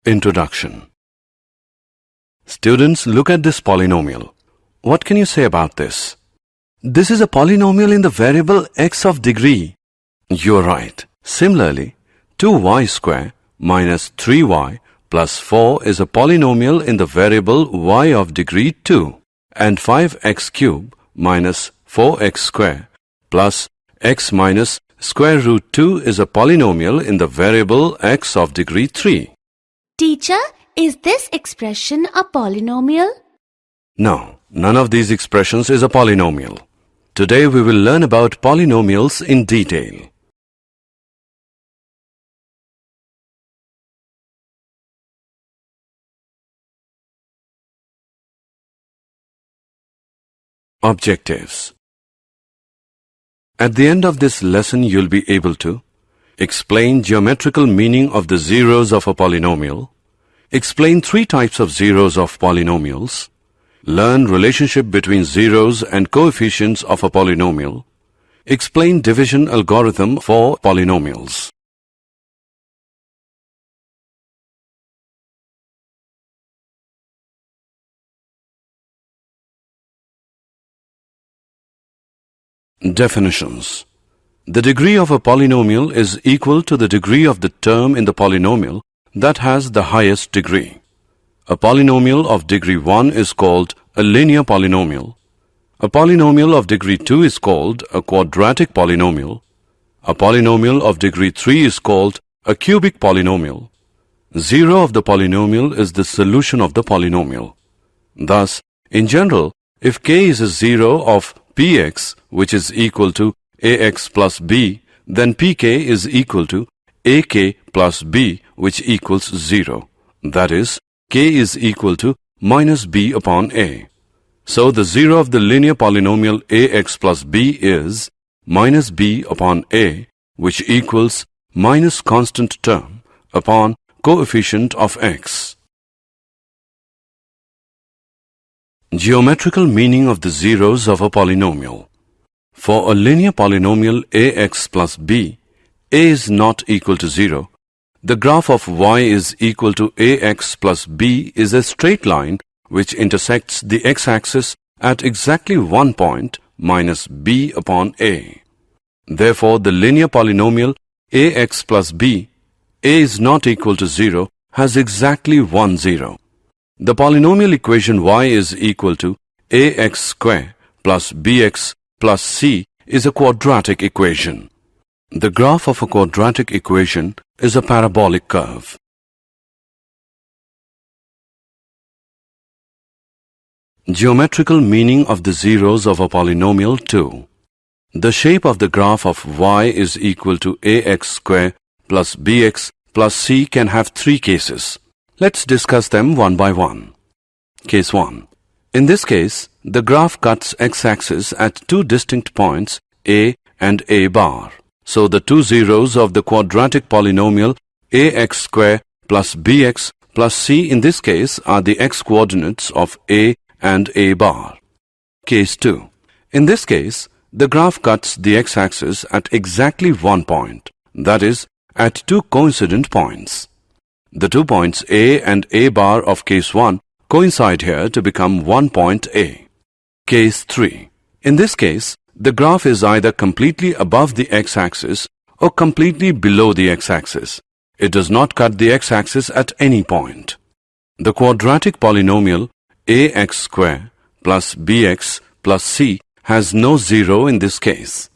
Introduction. Students, look at this polynomial. What can you say about this? This is a polynomial in the variable x of degree. You're right. Similarly, 2y square minus 3y plus 4 is a polynomial in the variable y of degree 2. And 5x cube minus 4x square plus x minus square root 2 is a polynomial in the variable x of degree 3. Teacher, is this expression a polynomial? No, none of these expressions is a polynomial. Today we will learn about polynomials in detail. Objectives. At the end of this lesson, you'll be able to explain geometrical meaning of the zeros of a polynomial, explain 3 types of zeros of polynomials, learn relationship between zeros and coefficients of a polynomial, explain division algorithm for polynomials. Definitions. The degree of a polynomial is equal to the degree of the term in the polynomial that has the highest degree. A polynomial of degree 1 is called a linear polynomial. A polynomial of degree 2 is called a quadratic polynomial. A polynomial of degree 3 is called a cubic polynomial. 0 of the polynomial is the solution of the polynomial. Thus, in general, if k is a 0 of px, which is equal to ax plus b, then pk is equal to ak plus b, which equals 0. That is, k is equal to minus b upon a. So the 0 of the linear polynomial ax plus b is minus b upon a, which equals minus constant term upon coefficient of x. Geometrical meaning of the zeros of a polynomial. For a linear polynomial ax plus b, a is not equal to 0. The graph of y is equal to ax plus b is a straight line which intersects the x-axis at exactly one point minus b upon a. Therefore, the linear polynomial ax plus b, a is not equal to 0, has exactly one 0. The polynomial equation y is equal to ax square plus bx plus c is a quadratic equation. The graph of a quadratic equation is a parabolic curve. Geometrical meaning of the zeros of a polynomial 2. The shape of the graph of y is equal to ax square plus bx plus c can have 3 cases. Let's discuss them one by one. Case 1. In this case, the graph cuts x-axis at 2 distinct points a and a bar. So the 2 zeros of the quadratic polynomial ax square plus bx plus c in this case are the x-coordinates of a and a bar. Case 2. In this case, the graph cuts the x-axis at exactly one point, that is, at 2 coincident points. The 2 points a and a bar of case 1 coincide here to become one point a. Case 3. In this case, the graph is either completely above the x-axis or completely below the x-axis. It does not cut the x-axis at any point. The quadratic polynomial ax square plus bx plus c has no 0 in this case.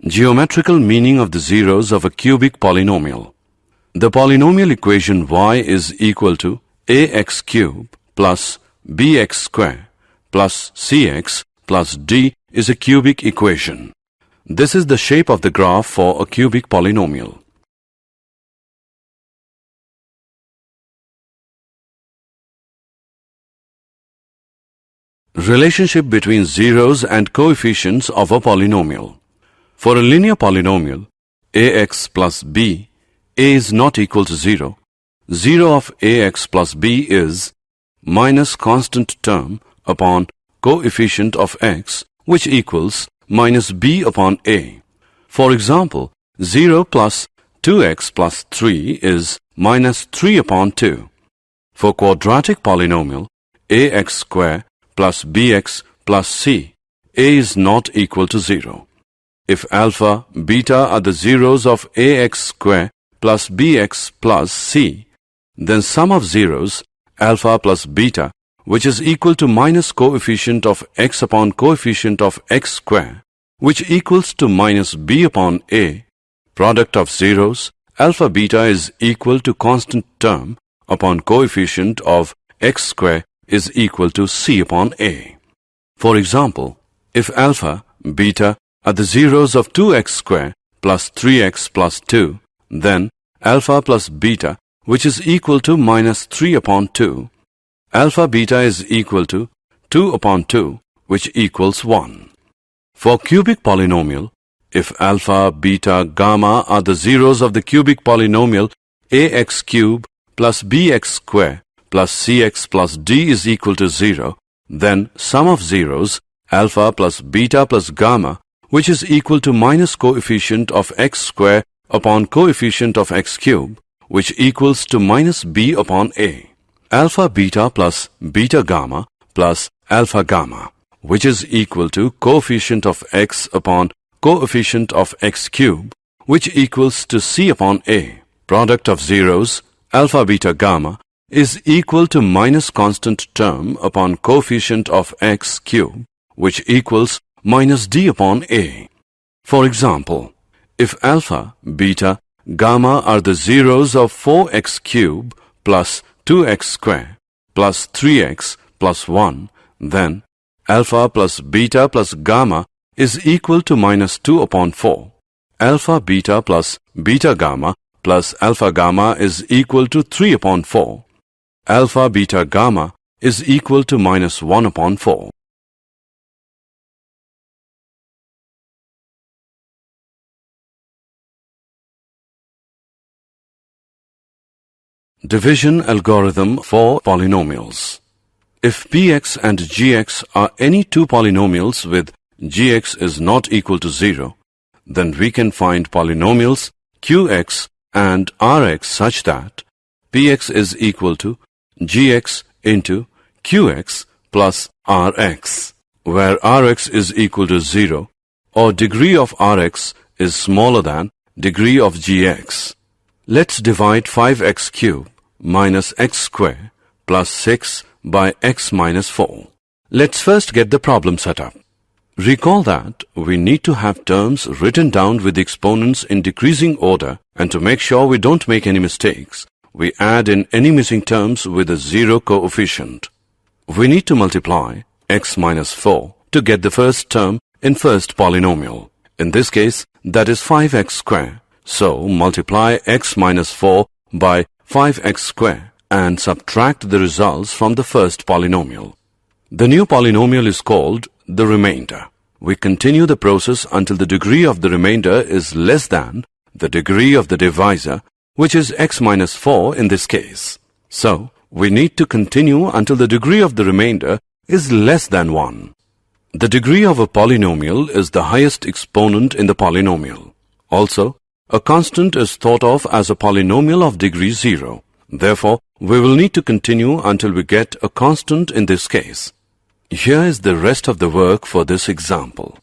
Geometrical meaning of the zeros of a cubic polynomial. The polynomial equation y is equal to ax cube plus bx square plus cx plus d is a cubic equation. This is the shape of the graph for a cubic polynomial. Relationship between zeros and coefficients of a polynomial. For a linear polynomial, ax plus b, a is not equal to 0. 0 of ax plus b is minus constant term upon coefficient of x, which equals minus b upon a. For example, 0 plus 2x plus 3 is minus 3 upon 2. For quadratic polynomial, ax square plus bx plus c, a is not equal to 0. If alpha, beta are the zeros of ax square plus bx plus c, then sum of zeros, alpha plus beta, which is equal to minus coefficient of x upon coefficient of x square, which equals to minus b upon a, product of zeros, alpha beta is equal to constant term upon coefficient of x square is equal to c upon a. For example, if alpha, beta are the zeros of 2x square plus 3x plus 2, then alpha plus beta, which is equal to minus 3 upon 2, alpha beta is equal to 2 upon 2, which equals 1. For cubic polynomial, if alpha, beta, gamma are the zeros of the cubic polynomial ax cube plus bx square plus cx plus d is equal to 0, then sum of zeros, alpha plus beta plus gamma, which is equal to minus coefficient of x square upon coefficient of x cube, which equals to minus b upon a. Alpha beta plus beta gamma plus alpha gamma, which is equal to coefficient of x upon coefficient of x cube, which equals to c upon a. Product of zeros, alpha beta gamma, is equal to minus constant term upon coefficient of x cube, which equals minus d upon a. For example, if alpha, beta, gamma are the zeros of 4x cube plus 2x square plus 3x plus 1, then alpha plus beta plus gamma is equal to minus 2 upon 4. Alpha beta plus beta gamma plus alpha gamma is equal to 3 upon 4. Alpha beta gamma is equal to minus 1 upon 4. Division algorithm for polynomials. If px and gx are any two polynomials with gx is not equal to 0, then we can find polynomials qx and rx such that px is equal to gx into qx plus rx, where rx is equal to 0 or degree of rx is smaller than degree of gx. Let's divide 5x cubed minus x square plus 6 by x minus 4. Let's first get the problem set up. Recall that we need to have terms written down with the exponents in decreasing order, and to make sure we don't make any mistakes, we add in any missing terms with a 0 coefficient. We need to multiply x minus 4 to get the first term in first polynomial. In this case, that is 5x square. So multiply x minus 4 by 5x square and subtract the results from the first polynomial. The new polynomial is called the remainder. We continue the process until the degree of the remainder is less than the degree of the divisor, which is x minus 4 in this case. So, we need to continue until the degree of the remainder is less than 1. The degree of a polynomial is the highest exponent in the polynomial. Also, a constant is thought of as a polynomial of degree 0. Therefore, we will need to continue until we get a constant in this case. Here is the rest of the work for this example.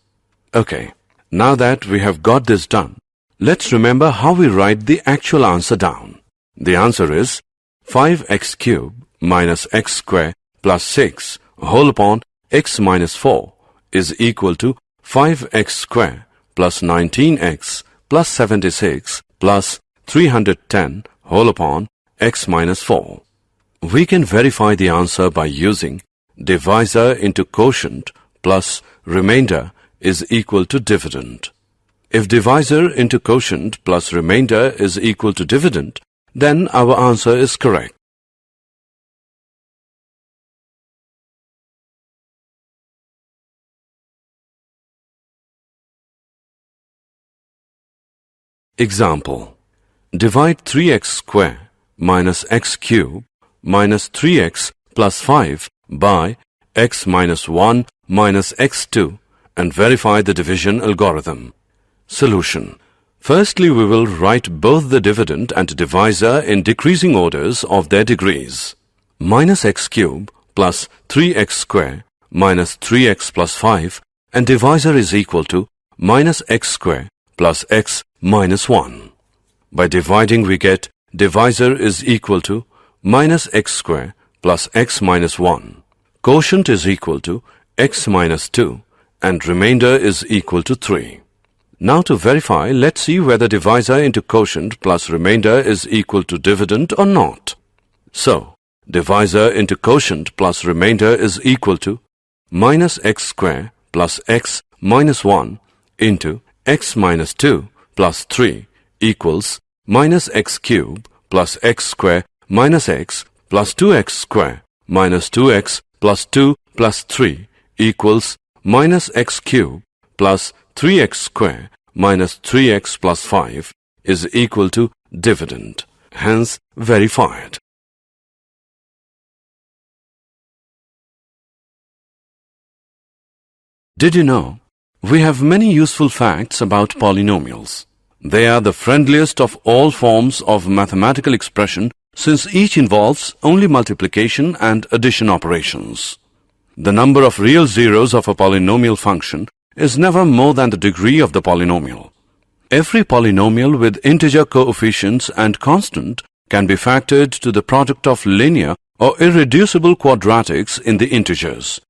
Okay, now that we have got this done, let's remember how we write the actual answer down. The answer is 5x cubed minus x square plus 6 whole upon x minus 4 is equal to 5x square plus 19x plus 76 plus 310 whole upon x minus 4. We can verify the answer by using divisor into quotient plus remainder is equal to dividend. If divisor into quotient plus remainder is equal to dividend, then our answer is correct. Example: divide 3x square minus x cubed minus 3x plus 5 by x minus 1 minus x2 and verify the division algorithm. Solution. Firstly, we will write both the dividend and divisor in decreasing orders of their degrees. Minus x cube plus 3x square minus 3x plus 5, and divisor is equal to minus x square plus x minus 1. By dividing, we get divisor is equal to minus x square plus x minus 1. Quotient is equal to x minus 2 and remainder is equal to 3. Now to verify, let's see whether divisor into quotient plus remainder is equal to dividend or not. So, divisor into quotient plus remainder is equal to minus x square plus x minus 1 into x minus 2 plus 3 equals minus x cube plus x square minus x plus 2x square minus 2x plus 2 plus 3 equals minus x cube plus 3x square minus 3x plus 5 is equal to dividend. Hence, verified. Did you know? We have many useful facts about polynomials. They are the friendliest of all forms of mathematical expression since each involves only multiplication and addition operations. The number of real zeros of a polynomial function is never more than the degree of the polynomial. Every polynomial with integer coefficients and constant can be factored to the product of linear or irreducible quadratics in the integers.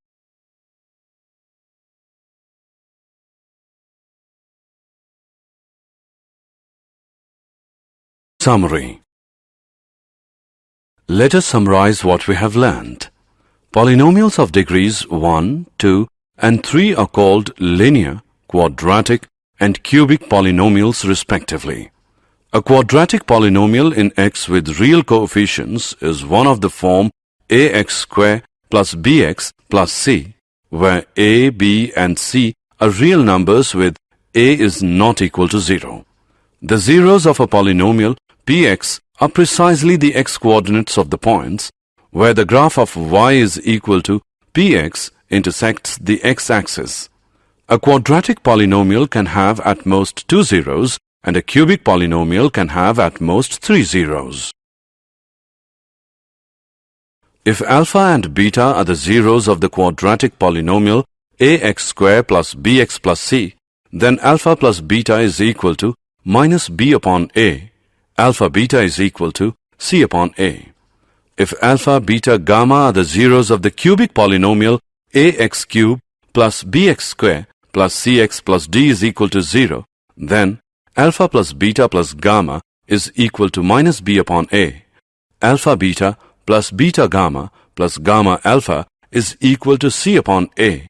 Summary. Let us summarize what we have learned. Polynomials of degrees 1, 2, and 3 are called linear, quadratic, and cubic polynomials respectively. A quadratic polynomial in x with real coefficients is one of the form ax square plus bx plus c, where a, b, and c are real numbers with a is not equal to 0. The zeros of a polynomial px are precisely the x-coordinates of the points, where the graph of y is equal to px intersects the x-axis. A quadratic polynomial can have at most 2 zeros, and a cubic polynomial can have at most 3 zeros. If alpha and beta are the zeros of the quadratic polynomial ax square plus bx plus c, then alpha plus beta is equal to minus b upon a. Alpha beta is equal to c upon a. If alpha, beta, gamma are the zeros of the cubic polynomial ax cube plus bx square plus cx plus d is equal to 0, then alpha plus beta plus gamma is equal to minus b upon a. Alpha beta plus beta gamma plus gamma alpha is equal to c upon a.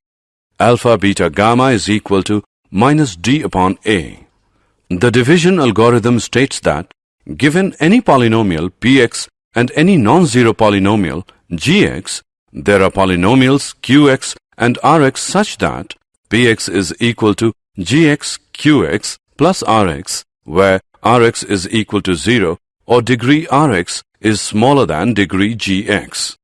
Alpha beta gamma is equal to minus d upon a. The division algorithm states that given any polynomial px and any non-zero polynomial gx, there are polynomials qx and rx such that px is equal to gx qx plus rx, where rx is equal to 0 or degree rx is smaller than degree gx.